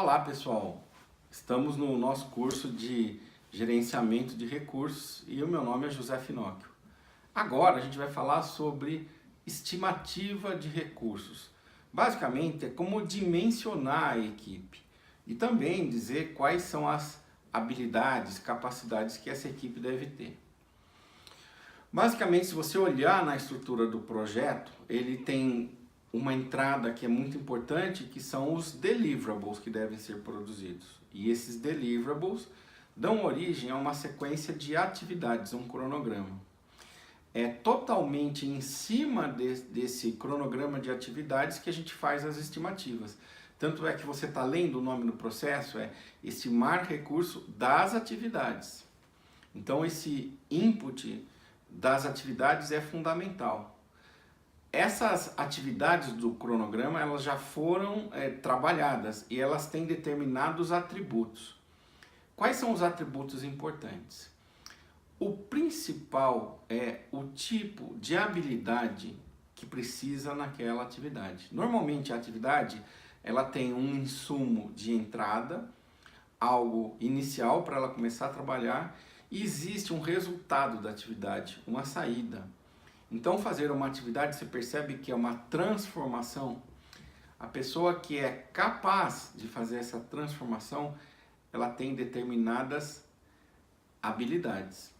Olá pessoal, estamos no nosso curso de gerenciamento de recursos e o meu nome é José Finocchio. Agora a gente vai falar sobre estimativa de recursos. Basicamente é como dimensionar a equipe e também dizer quais são as habilidades, capacidades que essa equipe deve ter. Basicamente, se você olhar na estrutura do projeto, ele tem uma entrada que é muito importante, que são os deliverables que devem ser produzidos. E esses deliverables dão origem a uma sequência de atividades, um cronograma. É totalmente em cima desse cronograma de atividades que a gente faz as estimativas. Tanto é que você está lendo o nome do processo, é estimar recurso das atividades. Então esse input das atividades é fundamental. Essas atividades do cronograma elas já foram trabalhadas e elas têm determinados atributos. Quais são os atributos importantes? O principal é o tipo de habilidade que precisa naquela atividade. Normalmente a atividade ela tem um insumo de entrada, algo inicial para ela começar a trabalhar, e existe um resultado da atividade, uma saída. Então fazer uma atividade, você percebe que é uma transformação. A pessoa que é capaz de fazer essa transformação, ela tem determinadas habilidades.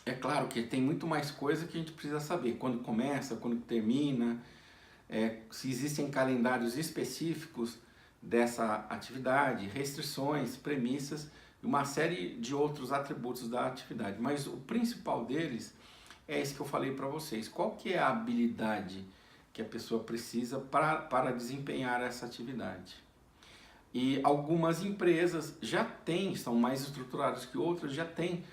É claro que tem muito mais coisa que a gente precisa saber, quando começa, quando termina, se existem calendários específicos dessa atividade, restrições, premissas, e uma série de outros atributos da atividade. Mas o principal deles é esse que eu falei para vocês. Qual que é a habilidade que a pessoa precisa para desempenhar essa atividade? E algumas empresas já têm, são mais estruturadas que outras, já têm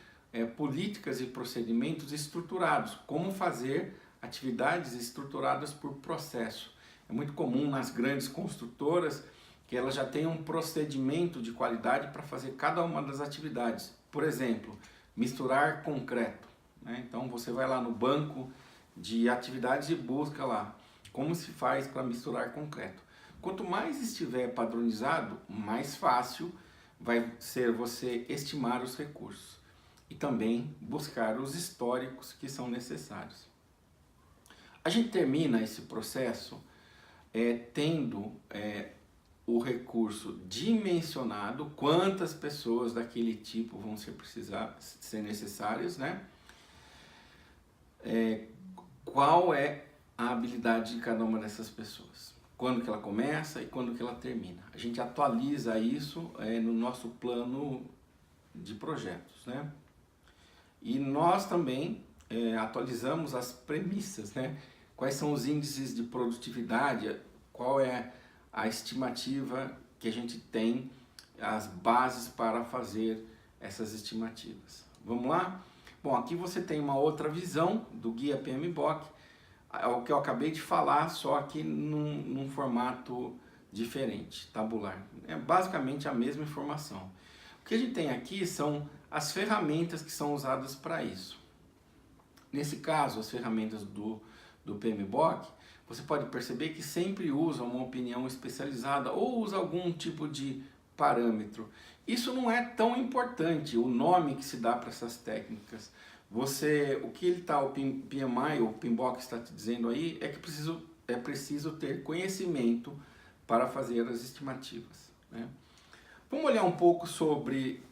políticas e procedimentos estruturados. Como fazer atividades estruturadas por processo. É muito comum nas grandes construtoras que elas já têm um procedimento de qualidade para fazer cada uma das atividades. Por exemplo, misturar concreto. Então você vai lá no banco de atividades e busca lá como se faz para misturar concreto. Quanto mais estiver padronizado, mais fácil vai ser você estimar os recursos e também buscar os históricos que são necessários. A gente termina esse processo tendo o recurso dimensionado, quantas pessoas daquele tipo vão ser necessárias, né? Qual é a habilidade de cada uma dessas pessoas, quando que ela começa e quando que ela termina. A gente atualiza isso no nosso plano de projetos, né? E nós também atualizamos as premissas, né? Quais são os índices de produtividade, qual é a estimativa que a gente tem, as bases para fazer essas estimativas. Vamos lá? Bom, aqui você tem uma outra visão do guia PMBOK, o que eu acabei de falar, só que num formato diferente, tabular. É basicamente a mesma informação. O que a gente tem aqui são as ferramentas que são usadas para isso. Nesse caso, as ferramentas do PMBOK, você pode perceber que sempre usa uma opinião especializada ou usa algum tipo de parâmetro. Isso não é tão importante, o nome que se dá para essas técnicas. O que o PMI, o PMBOK está te dizendo aí, é que é preciso ter conhecimento para fazer as estimativas, né? Vamos olhar um pouco sobre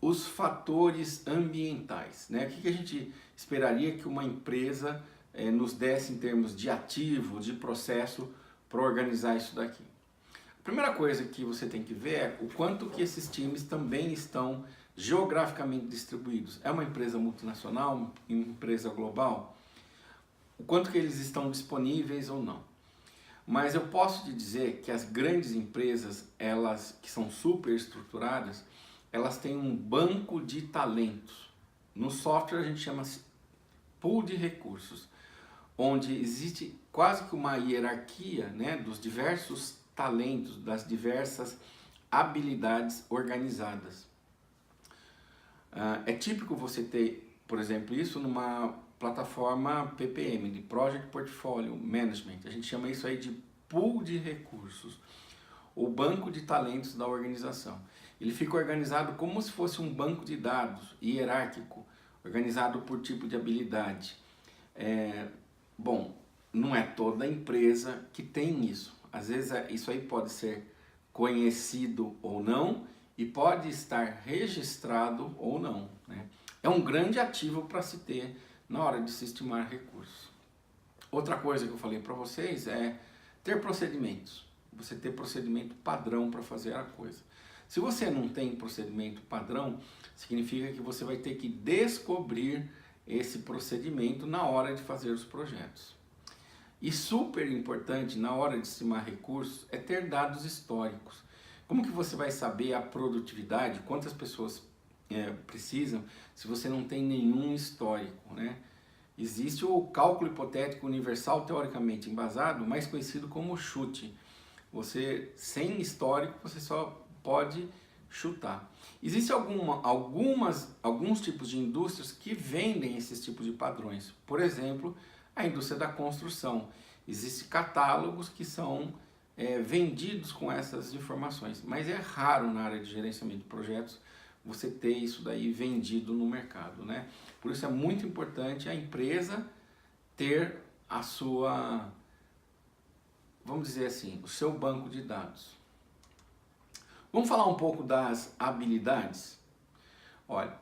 os fatores ambientais, né? O que a gente esperaria que uma empresa nos desse em termos de ativo, de processo, para organizar isso daqui. A primeira coisa que você tem que ver é o quanto que esses times também estão geograficamente distribuídos. É uma empresa multinacional, uma empresa global? O quanto que eles estão disponíveis ou não. Mas eu posso te dizer que as grandes empresas, elas que são super estruturadas, elas têm um banco de talentos. No software a gente chama pool de recursos, onde existe quase que uma hierarquia, né, dos diversos talentos, das diversas habilidades organizadas. É típico você ter, por exemplo, isso numa plataforma PPM, de Project Portfolio Management. A gente chama isso aí de pool de recursos, o banco de talentos da organização. Ele fica organizado como se fosse um banco de dados hierárquico, organizado por tipo de habilidade. Bom, não é toda empresa que tem isso. Às vezes isso aí pode ser conhecido ou não e pode estar registrado ou não, né? É um grande ativo para se ter na hora de se estimar recursos. Outra coisa que eu falei para vocês é ter procedimentos. Você ter procedimento padrão para fazer a coisa. Se você não tem procedimento padrão, significa que você vai ter que descobrir esse procedimento na hora de fazer os projetos. E super importante na hora de estimar recursos é ter dados históricos. Como que você vai saber a produtividade, quantas pessoas precisam, se você não tem nenhum histórico, né? Existe o cálculo hipotético universal teoricamente embasado, mais conhecido como chute. Você, sem histórico, você só pode chutar. Existem alguns tipos de indústrias que vendem esses tipos de padrões. Por exemplo, a indústria da construção. Existem catálogos que são vendidos com essas informações, mas é raro na área de gerenciamento de projetos você ter isso daí vendido no mercado, né? Por isso é muito importante a empresa ter a sua, vamos dizer assim, o seu banco de dados. Vamos falar um pouco das habilidades? Olha,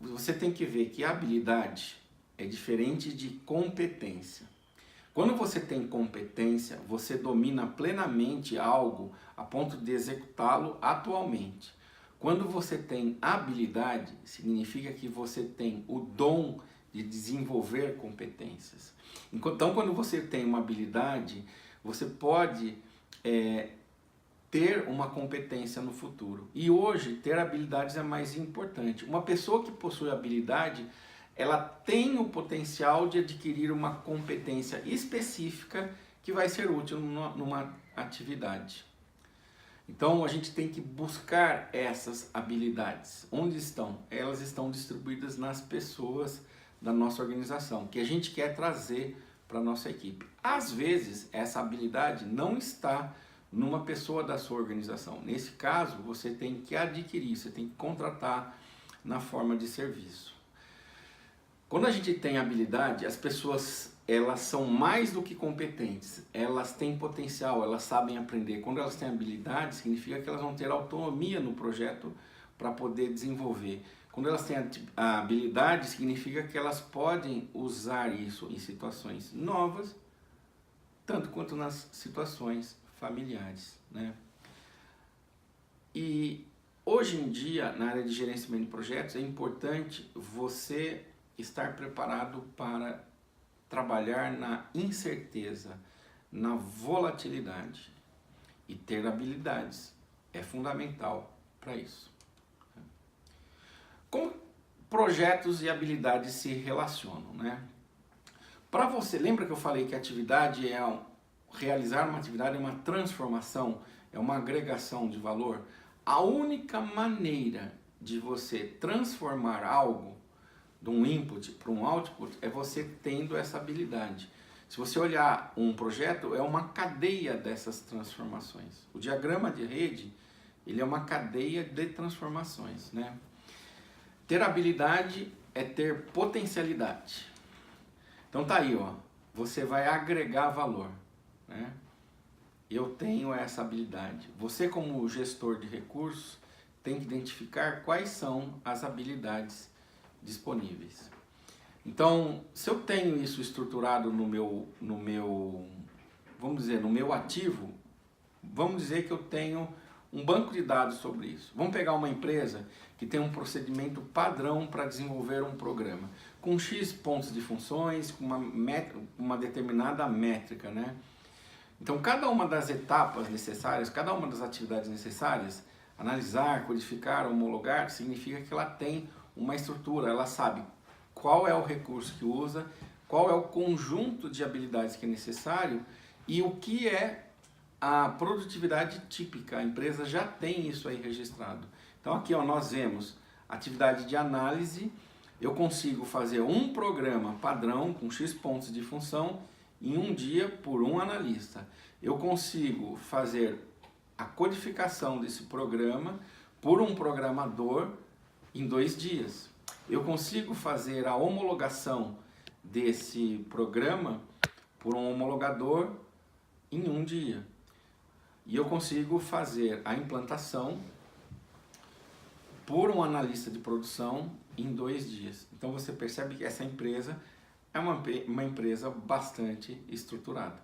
você tem que ver que habilidade é diferente de competência. Quando você tem competência, você domina plenamente algo a ponto de executá-lo atualmente. Quando você tem habilidade, significa que você tem o dom de desenvolver competências. Então, quando você tem uma habilidade, você pode ter uma competência no futuro. E hoje, ter habilidades é mais importante. Uma pessoa que possui habilidade, ela tem o potencial de adquirir uma competência específica que vai ser útil numa atividade. Então a gente tem que buscar essas habilidades. Onde estão? Elas estão distribuídas nas pessoas da nossa organização, que a gente quer trazer para a nossa equipe. Às vezes essa habilidade não está numa pessoa da sua organização. Nesse caso, você tem que adquirir, você tem que contratar na forma de serviço. Quando a gente tem habilidade, as pessoas elas são mais do que competentes, elas têm potencial, elas sabem aprender. Quando elas têm habilidade, significa que elas vão ter autonomia no projeto para poder desenvolver. Quando elas têm a habilidade, significa que elas podem usar isso em situações novas, tanto quanto nas situações familiares, né? E hoje em dia, na área de gerenciamento de projetos, é importante você estar preparado para trabalhar na incerteza, na volatilidade, e ter habilidades é fundamental para isso. Como projetos e habilidades se relacionam, né? Para você, lembra que eu falei que a atividade realizar uma atividade é uma transformação, é uma agregação de valor? A única maneira de você transformar algo de um input para um output é você tendo essa habilidade. Se você olhar um projeto, é uma cadeia dessas transformações. O diagrama de rede, ele é uma cadeia de transformações, né? Ter habilidade é ter potencialidade. Então tá aí, ó, você vai agregar valor, né? Eu tenho essa habilidade. Você, como gestor de recursos, tem que identificar quais são as habilidades disponíveis. Então, se eu tenho isso estruturado no meu, vamos dizer, no meu ativo, vamos dizer que eu tenho um banco de dados sobre isso. Vamos pegar uma empresa que tem um procedimento padrão para desenvolver um programa, com X pontos de funções, com uma determinada métrica, né? Então, cada uma das etapas necessárias, cada uma das atividades necessárias, analisar, codificar, homologar, significa que ela tem uma estrutura, ela sabe qual é o recurso que usa, qual é o conjunto de habilidades que é necessário e o que é a produtividade típica. A empresa já tem isso aí registrado. Então aqui, ó, nós vemos atividade de análise, eu consigo fazer um programa padrão com X pontos de função em um dia por um analista. Eu consigo fazer a codificação desse programa por um programador em 2 dias. Eu consigo fazer a homologação desse programa por um homologador em um dia. E eu consigo fazer a implantação por um analista de produção em 2 dias. Então você percebe que essa empresa é uma empresa bastante estruturada.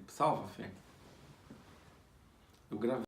Salva, Fê. Eu gravei.